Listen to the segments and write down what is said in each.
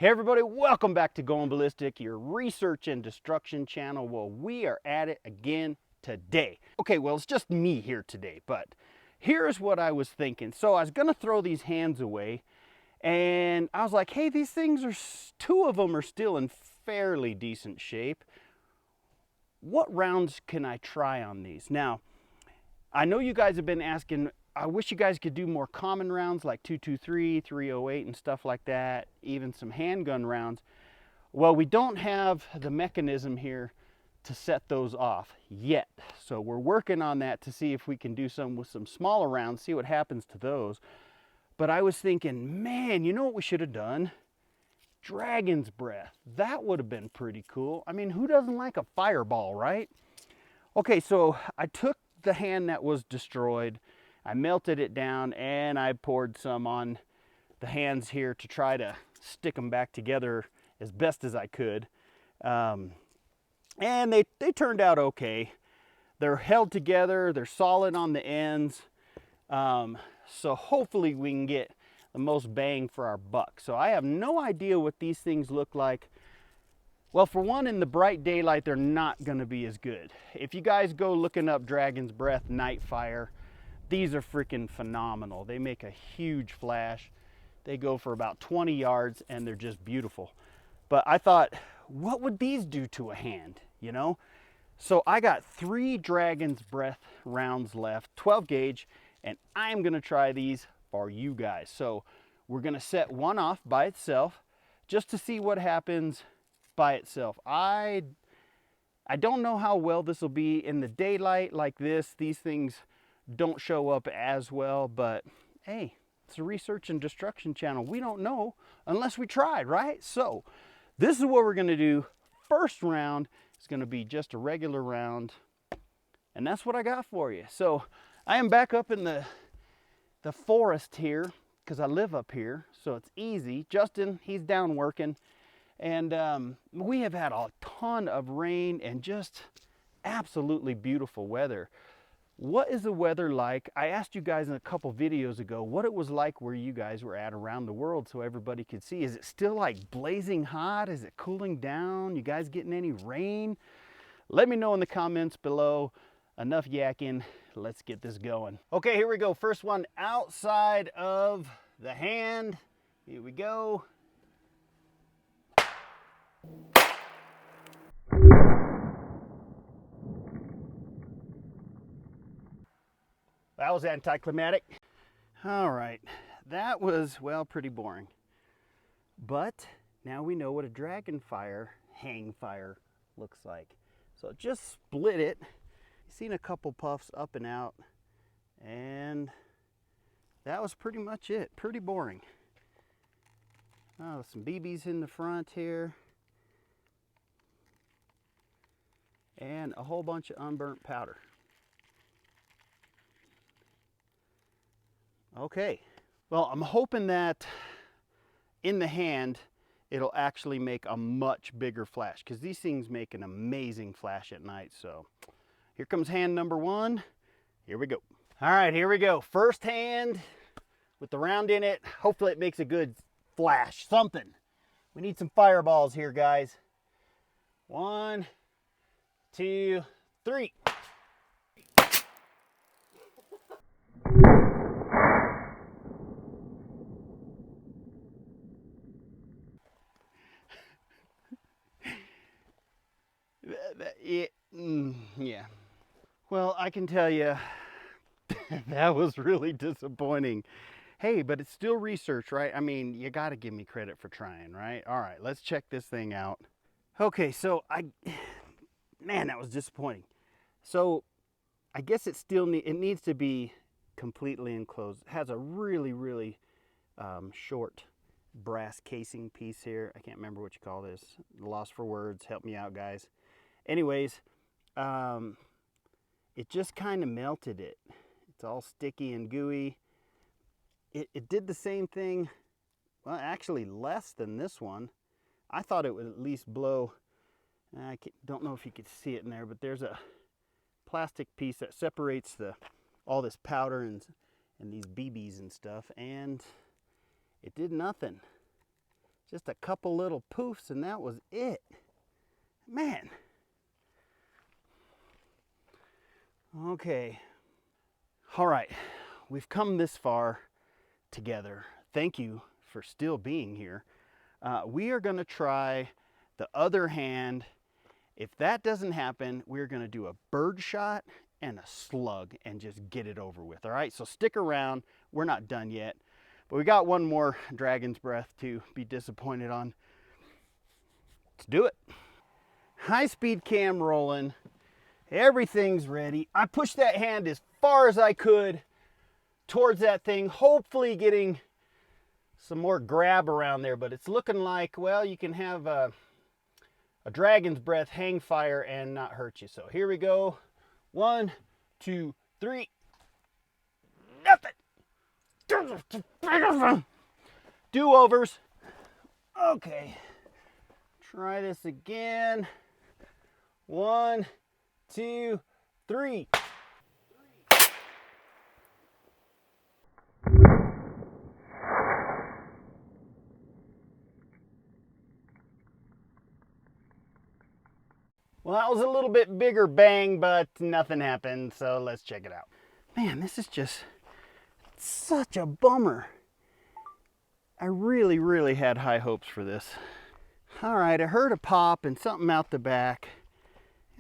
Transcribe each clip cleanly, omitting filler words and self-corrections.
Hey everybody, welcome back to Going Ballistic, your research and destruction channel. Well, we are at it again today. Okay, well, it's just me here today, but here's what I was thinking. So I was gonna throw these hands away, and I was like, hey, these things are, two of them are still in fairly decent shape. What rounds can I try on these? Now, I know you guys have been asking, I wish you guys could do more common rounds like 223, 308 and stuff like that, even some handgun rounds. Well, we don't have the mechanism here to set those off yet. So we're working on that to see if we can do some with some smaller rounds, see what happens to those. But I was thinking, man, you know what we should have done? Dragon's breath. That would have been pretty cool. I mean, who doesn't like a fireball, right? Okay, so I took the hand that was destroyed, I melted it down, and I poured some on the hands here to try to stick them back together as best as I could. And they turned out okay. They're held together, they're solid on the ends. So hopefully we can get the most bang for our buck. So I have no idea what these things look like. Well, for one, in the bright daylight, they're not gonna be as good. If you guys go looking up Dragon's Breath Night Fire, these are freaking phenomenal. They make a huge flash. They go for about 20 yards and they're just beautiful. But I thought, what would these do to a hand, you know? So I got 3 Dragon's Breath rounds left, 12 gauge, and I'm gonna try these for you guys. So we're gonna set one off by itself just to see what happens by itself. I don't know how well this will be in the daylight like this. These things don't show up as well, but hey, it's a research and destruction channel. We don't know unless we tried, right? So this is what we're gonna do. First round is gonna be just a regular round, and that's what I got for you. So I am back up in the forest here because I live up here, so it's easy. Justin, he's down working, and we have had a ton of rain and just absolutely beautiful weather. What is the weather like? I asked you guys in a couple videos ago what it was like where you guys were at around the world so everybody could see. Is it still like blazing hot? Is it cooling down? You guys getting any rain? Let me know in the comments below. Enough yakking, let's get this going. Okay, here we go. First one outside of the hand. Here we go. That was anticlimactic. All right, that was, well, pretty boring. But now we know what a dragon fire, hang fire looks like. So just split it. You've seen a couple puffs up and out, and that was pretty much it. Pretty boring. Oh, some BBs in the front here. And a whole bunch of unburnt powder. Okay, well, I'm hoping that in the hand, it'll actually make a much bigger flash because these things make an amazing flash at night. So here comes hand number 1. Here we go. All right, here we go. First hand with the round in it. Hopefully it makes a good flash, something. We need some fireballs here, guys. 1, 2, 3. Yeah. Well, I can tell you that was really disappointing. Hey, but it's still research, right? I mean, you got to give me credit for trying, right? All right, let's check this thing out. Okay, so man, that was disappointing. So I guess it needs to be completely enclosed. It has a really, really short brass casing piece here. I can't remember what you call this. Lost for words. Help me out, guys. Anyways, it just kind of melted it. It's all sticky and gooey. It did the same thing, well, actually less than this one. I thought it would at least blow. I don't know if you could see it in there, but there's a plastic piece that separates all this powder and these BBs and stuff, and it did nothing. Just a couple little poofs and that was it. Man. Okay. All right. We've come this far together. Thank you for still being here. We are going to try the other hand. If that doesn't happen, we're going to do a bird shot and a slug and just get it over with. All right, so stick around. We're not done yet, but we got one more dragon's breath to be disappointed on. Let's do it. High speed cam rolling. Everything's ready. I pushed that hand as far as I could towards that thing, hopefully getting some more grab around there, but it's looking like, well, you can have a dragon's breath hang fire and not hurt you. So here we go. 1, 2, 3. Nothing. Do-overs. Okay. Try this again. 1, 2, 3. Well, that was a little bit bigger bang, but nothing happened, so let's check it out. Man, this is just such a bummer. I really had high hopes for this. All right, I heard a pop and something out the back.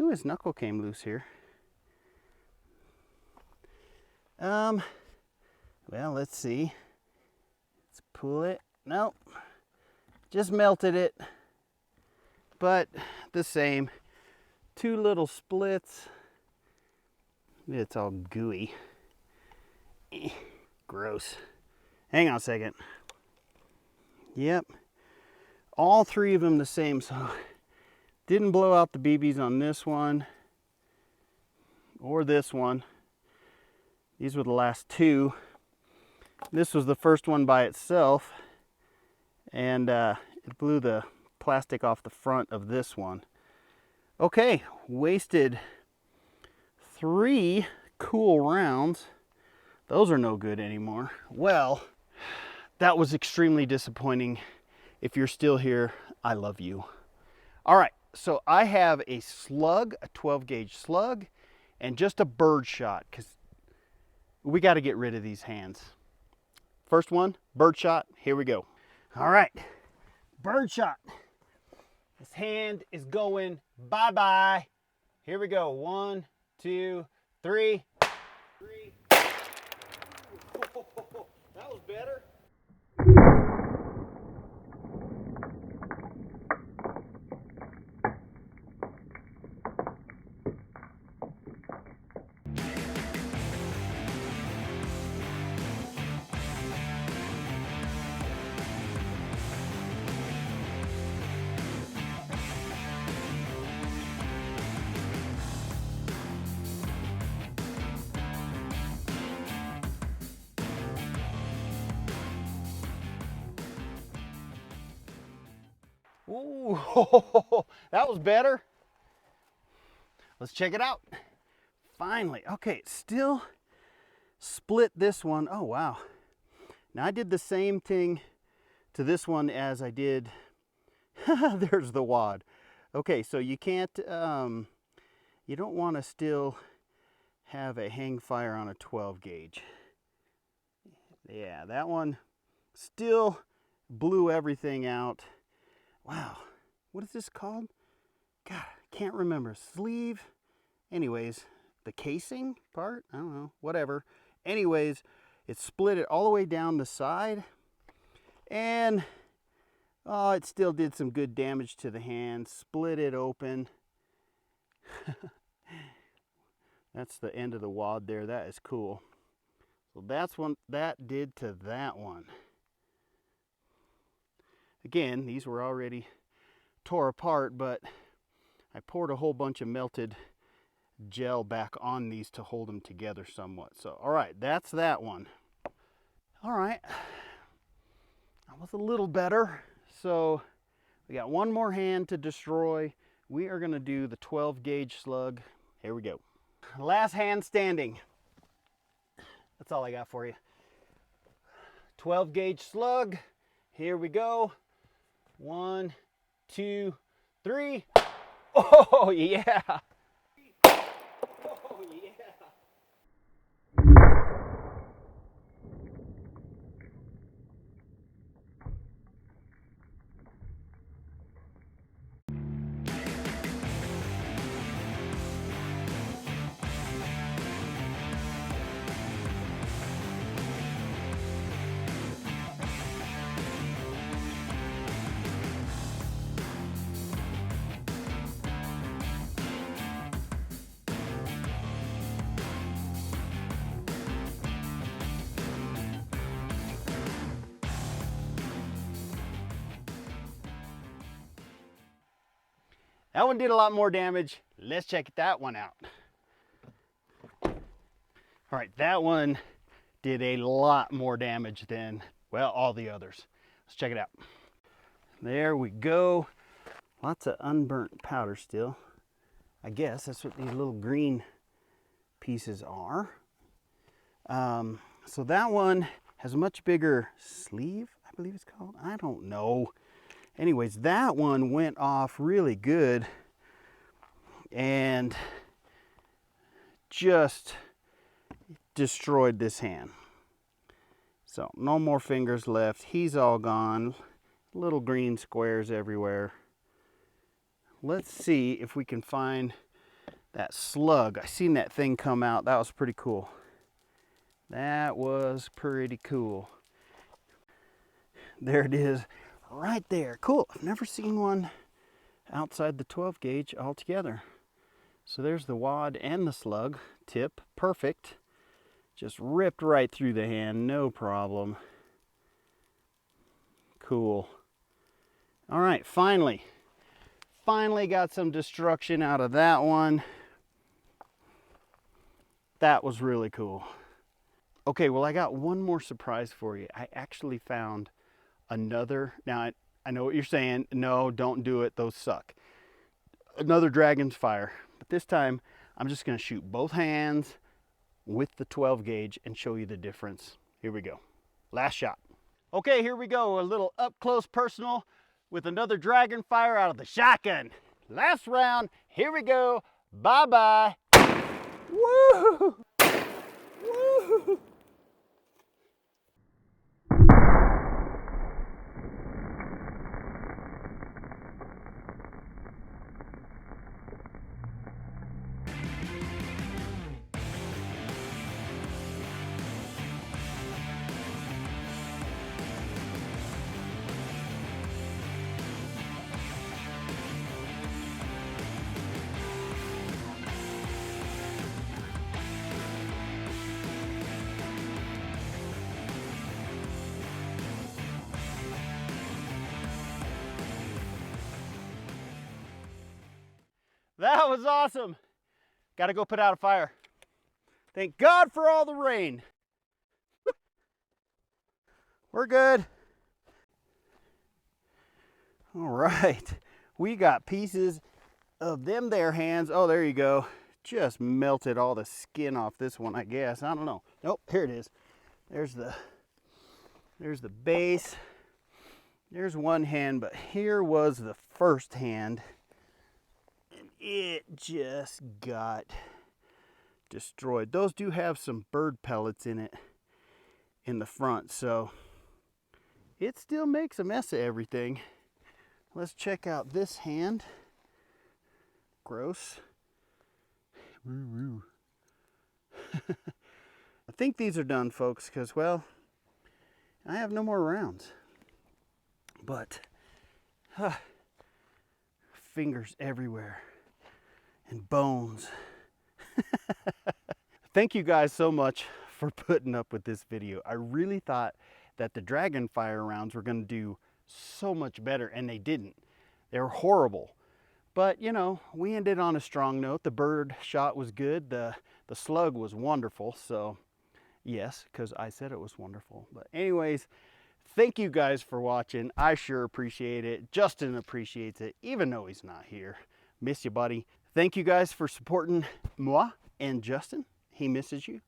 Ooh, his knuckle came loose here. Well, let's see. Let's pull it. Nope. Just melted it. But the same. 2 little splits. It's all gooey. Gross. Hang on a second. Yep. All 3 of them the same. So didn't blow out the BBs on this one or this one. These were the last 2. This was the first one by itself, and it blew the plastic off the front of this one. Okay, wasted 3 cool rounds. Those are no good anymore. Well, that was extremely disappointing. If you're still here, I love you. All right, so I have a slug, a 12 gauge slug, and just a bird shot, because we got to get rid of these hands. First one, bird shot. Here we go. All right, bird shot. This hand is going bye-bye. Here we go. 1, 2, 3. That was better. Ooh, that was better. Let's check it out. Finally, okay, still split this one. Oh, wow. Now I did the same thing to this one as I did. There's the wad. Okay, so you can't, you don't want to still have a hang fire on a 12 gauge. Yeah, that one still blew everything out. Wow, what is this called? God, I can't remember. Sleeve. Anyways, the casing part? I don't know, whatever. Anyways, it split it all the way down the side. And, oh, it still did some good damage to the hand. Split it open. That's the end of the wad there. That is cool. So that's what that did to that one. Again, these were already tore apart, but I poured a whole bunch of melted gel back on these to hold them together somewhat. So, all right, that's that one. All right, that was a little better. So we got one more hand to destroy. We are gonna do the 12 gauge slug. Here we go. Last hand standing. That's all I got for you. 12 gauge slug. Here we go. 1, 2, 3. Oh yeah. Oh yeah. That one did a lot more damage. Let's check that one out. All right, that one did a lot more damage than, well, all the others. Let's check it out. There we go. Lots of unburnt powder still. I guess that's what these little green pieces are. So that one has a much bigger sleeve, I believe it's called. I don't know. Anyways, that one went off really good and just destroyed this hand. So no more fingers left. He's all gone. Little green squares everywhere. Let's see if we can find that slug. I seen that thing come out. That was pretty cool. That was pretty cool. There it is. Right there. Cool. I've never seen one outside the 12 gauge altogether. So there's the wad and the slug tip. Perfect. Just ripped right through the hand. No problem. Cool. All right. Finally got some destruction out of that one. That was really cool. Okay, well, I got one more surprise for you. I actually found another, now I know what you're saying, no, don't do it, those suck. Another Dragon's Fire, but this time I'm just gonna shoot both hands with the 12 gauge and show you the difference. Here we go, last shot. Okay, here we go, a little up close personal with another Dragon Fire out of the shotgun. Last round, here we go, bye-bye. Woo! Woo! That was awesome. Got to go put out a fire. Thank God for all the rain. We're good. All right. We got pieces of them there hands. Oh, there you go. Just melted all the skin off this one, I guess. I don't know. Nope, here it is. There's the base. There's one hand, but here was the first hand. It just got destroyed. Those do have some bird pellets in it in the front, so it still makes a mess of everything. Let's check out this hand. Gross. Woo-woo. I think these are done, folks, because, well, I have no more rounds. But fingers everywhere. And bones. Thank you guys so much for putting up with this video. I really thought that the Dragon Fire rounds were going to do so much better, and they didn't. They were horrible. But, you know, we ended on a strong note. The bird shot was good. The slug was wonderful. So, yes, because I said it was wonderful. But anyways, thank you guys for watching. I sure appreciate it. Justin appreciates it, even though he's not here. Miss you, buddy. Thank you guys for supporting moi and Justin. He misses you.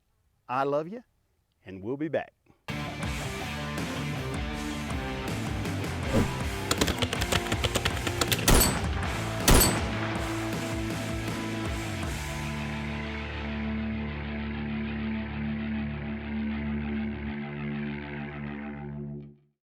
I love you. And we'll be back.